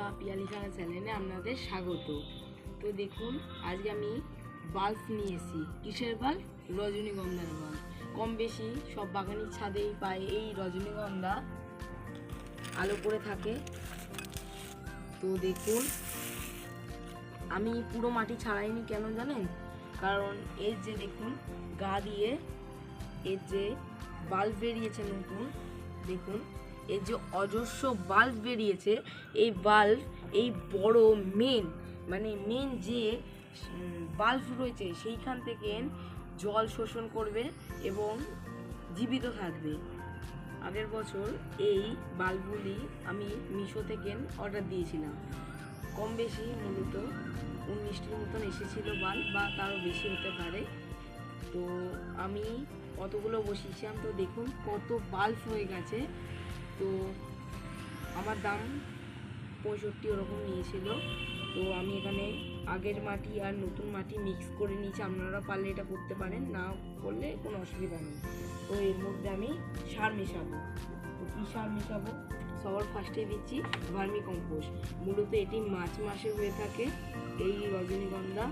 বন্ধুরা, পিয়ালিখানা চ্যানেলে আপনাদের স্বাগত। তো দেখুন, আজকে আমি বাল্ব নিয়ে এসেছি। কিসের বাল্ব? রজনীগন্ধার বাল্ব। কম বেশি সব বাগানের ছাদেই পায় এই রজনীগন্ধা, আলো করে থাকে। তো দেখুন, আমি পুরো মাটি ছাড়াইনি, কেন জানেন? কারণ এর যে দেখুন গা দিয়ে এর যে বাল্ব বেরিয়েছে নতুন, দেখুন এর যে অজস্র বাল্ব বেরিয়েছে, এই বাল্ব এই বড় মেন যে বাল্ব রয়েছে সেইখান থেকে জল শোষণ করবে এবং জীবিত থাকবে। আগের বছর এই বাল্বগুলি আমি মিশো থেকে অর্ডার দিয়েছিলাম। কম বেশি মূলত 19টির মতন এসেছিল বাল্ব, বা তারও বেশি হতে পারে। তো আমি কতগুলো বসিয়েছিলাম, তো দেখুন কত বাল্ব হয়ে গেছে। তো আমার দাম 65 ওরকম নিয়েছিল। তো আমি এখানে আগের মাটি আর নতুন মাটি মিক্স করে নিয়েছি। আপনারা পারলে এটা করতে পারেন, না করলে কোনো অসুবিধা নেই। তো এর মধ্যে আমি সার মেশাবো। তো কী সার মেশাবো? সবার ফার্স্টে দিচ্ছি ভার্মি কম্পোস্ট। মূলত এটি মার্চ মাসে হয়ে থাকে এই রজনীগন্ধা।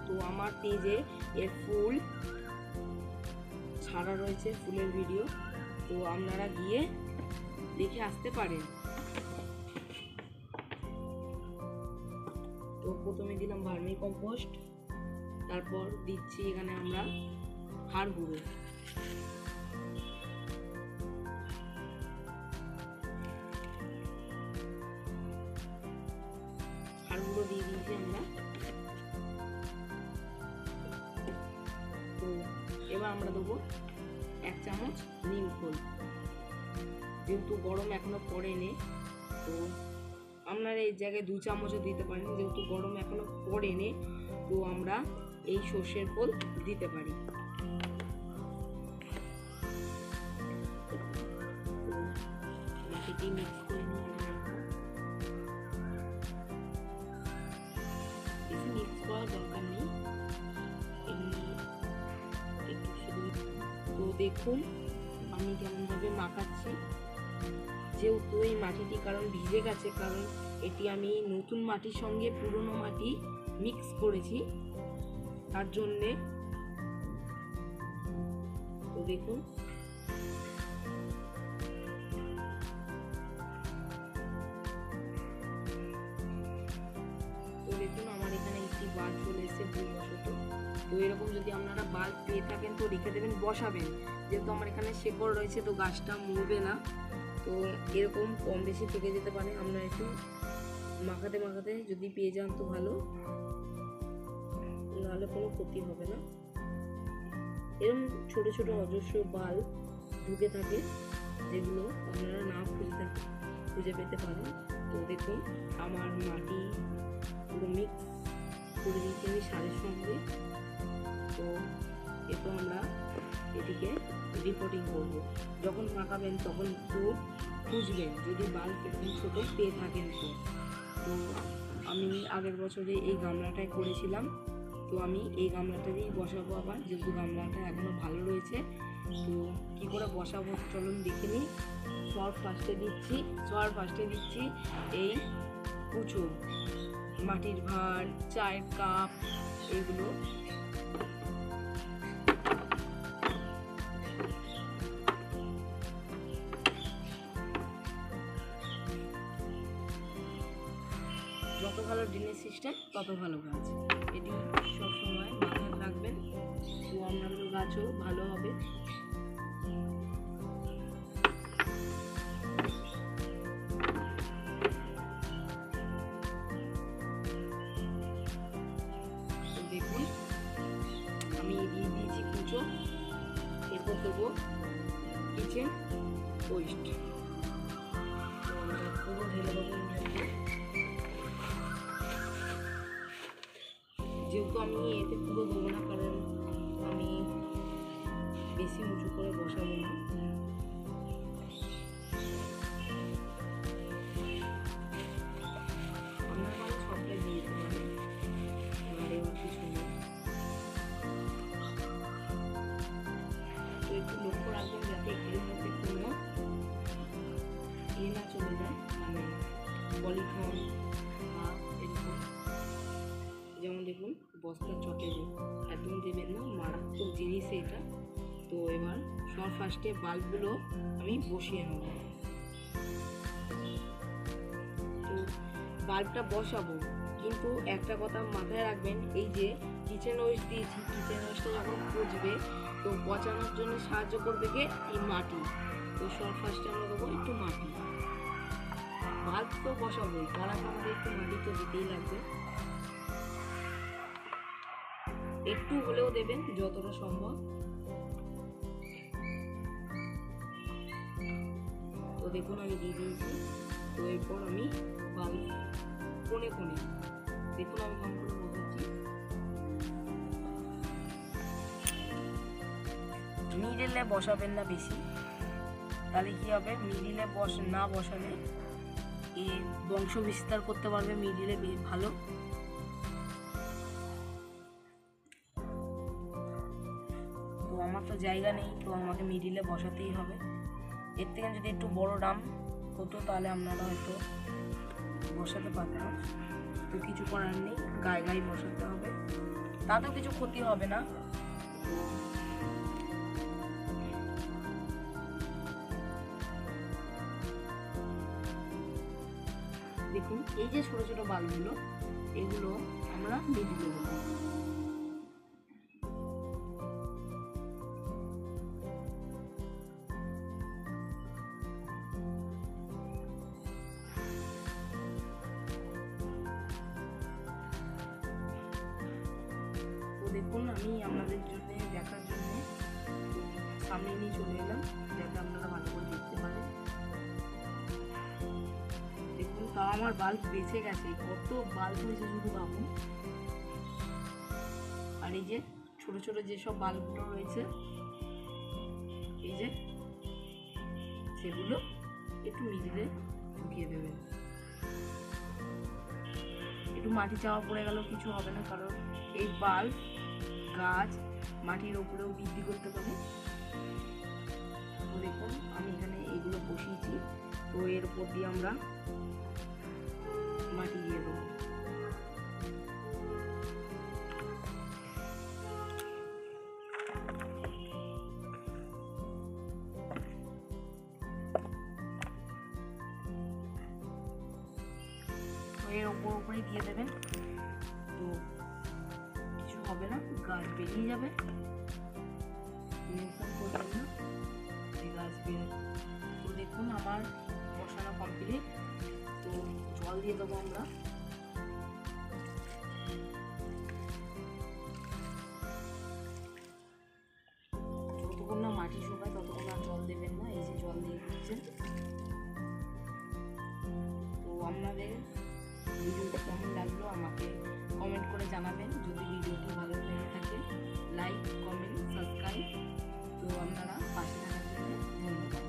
তো আমার পেজে এর ফুল ছাড়া রয়েছে, ফুলের ভিডিও, তো আপনারা গিয়ে দেখে আসতে পারেন। তো প্রথমে দিলাম ভার্মি কম্পোস্ট, তারপর দিচ্ছি এখানে আমরা হাড় গুঁড়ো। হাড় গুঁড়ো দিয়ে দিয়েছি আমরা। তো এবার আমরা দেবো 1 চামচ নিম খোল। যেহেতু গরম এখনো পড়েনি, তো আপনারা এই জায়গায় 2 চামচও দিতে পারেন। যেহেতু গরম এখনো পড়েনি, তো আমরা এই সর্ষের খোল দিতে পারি। মাটিটি মিক্স করে নিয়ে বেশি মিক্স করার দরকার নেই, এমনি একটু শুধু। তো দেখুন আমি কেমনভাবে মাখাচ্ছি। যেহেতু এই মাটিটি কারণ ভিজে গেছে, কারণ এটি আমি নতুন মাটির সঙ্গে পুরনো মাটি মিক্স করেছি, তার জন্যে। তো দেখুন আমার এখানে একটি বাল্ব চলে এসেছে ভুলবশত। তো এরকম যদি আপনারা বাল্ব পেয়ে থাকেন তো রেখে দেবেন, বসাবেন। যেহেতু আমার এখানে শেকড় রয়েছে, তো গাছটা মরবে না। তো এরকম কম বেশি থেকে যেতে পারে, আপনারা একটু মাখাতে মাখাতে যদি পেয়ে যান তো ভালো, নাহলে কোনো ক্ষতি হবে না। এরকম ছোট ছোট অজস্র বাল্ব ঢুকে থাকে, যেগুলো আপনারা না খুঁজে পেতে পারেন। তো দেখুন আমার মাটি পুরো মিক্স করে দিয়েছি আমি সারের সঙ্গে। তো এরপর আমরা এটিকে রিপোর্টিং করব। যখন মাখাবেন তখন একটু খুঁজবেন, যদি বাল্ব এরকম ছোটো পেয়ে থাকেন। তো আমি আগের বছরে এই গামলাটায় করেছিলাম, তো আমি এই গামলাটাতেই বসাবো আবার, যেহেতু গামলাটা এখনও ভালো রয়েছে। তো কী করে বসাবো চলুন দেখে নিই। সবার ফার্স্টে দিচ্ছি এই কুচো, মাটির ভাঁড়, চায়ের কাপ, এগুলো। যত ভালো ড্রেনেজ সিস্টেম তত ভালো গাছ, এটি সবসময় মাথায় রাখবেন। তো আপনাদের গাছও ভালো হবে। তো দেখুন আমি দিয়ে দিয়েছি কুচো, এরপর দেবো কিচেন ওয়েস্ট। তো আমরা পুরো ঢেলে দেবো। যেহেতু আমি এতে পুরো দেবো না, কারণ আমি বেশি উঁচু করে বসাবো না। আপনার মানে সবটাই দিয়ে দিতে পারেন, আর এবার কিছু নেই। তো একটু লক্ষ্য রাখবেন যাতে এর মধ্যে কোনো না চলে যায়, মানে পলিথন বা এরকম, যেমন দেখুন বস্তার চটের একদম দেবেন না, মারাত্মক জিনিস এটা। তো এবার সব ফার্স্টে বাল্বগুলো আমি বসিয়ে নেব। তো বাল্বটা বসাবো, কিন্তু একটা কথা মাথায় রাখবেন, এই যে কিচেন ওয়েস্ট দিয়েছি, কিচেন ওয়েস্টটা যখন পচবে তো পচানোর জন্য সাহায্য করবে কে? এই মাটি। তো সব ফার্স্টে আমরা দেবো একটু মাটি। বাল্ব তো বসাবোই, তার আগে আমাদের একটু মাটি তো দিতেই লাগবে। একটু হলেও দেবেন যতটা সম্ভব। তো দেখুন আমি দিয়ে দিয়েছি। তো এরপর আমি বাল্ব কোণে কোণে দেখুন আমি কম করে বসাচ্ছি। মিডিলে বসাবেন না বেশি, তাহলে কি হবে, মিডিলে না বসালে এ বংশ বিস্তার করতে পারবে মিডিলে ভালো। তো আমার তো জায়গা নেই, তো আমাকে মিডিলে বসাতেই হবে। এর থেকে যদি একটু বড় ড্রাম হতো তাহলে আপনারা হয়তো বসাতে পারতাম, তো কিছু করার নেই, গায়ে গায়ে বসাতে হবে, তাতেও কিছু ক্ষতি হবে না। দেখুন এই যে ছোট ছোট বাল্বগুলো, এগুলো আমরা মিডিলে দেবো। দেখুন আমি আপনাদের জন্য দেখার জন্য সামনে নিয়ে চলে এলাম, যাতে আপনারা ভালো করে দেখতে পারেন। দেখুন তাও আমার বাল্ব বেঁচে গেছে, কত বাল্ব হয়েছে শুধু ভাবুন। আর এই যে ছোট ছোট যেসব বাল্বগুলো রয়েছে, এই যে সেগুলো একটু মিডিলে ঢুকিয়ে দেবেন। একটু মাটি চাওয়া পড়ে গেলেও কিছু হবে না, কারণ এই বাল্ব গাছ মাটির ওপরেও বৃদ্ধি করতে পারে। তো দেখুন আমি এখানে এইগুলো বসিয়েছি, তো এর উপর দিয়ে আমরা মাটি দিয়ে দেবো। এর উপরে দিয়ে দেবেন, তো কিছু হবে না, গাছ বেরিয়ে যাবে। গাছ বের। তো দেখুন আমার বসানো কমপ্লিট। তো জল দিয়ে দেবো আমরা। যতক্ষণ না মাটি শুকায় ততক্ষণ আর জল দেবেন না, এই যে জল দিয়ে দিচ্ছেন। তো আপনাদের ভিডিওটা কেমন লাগলো আমাকে কমেন্ট করে জানাবেন। যদি ভিডিওটি ভালো লেগে থাকে লাইক, কমেন্ট, সাবস্ক্রাইব। তো আপনারা পাশে থাকার জন্য ধন্যবাদ।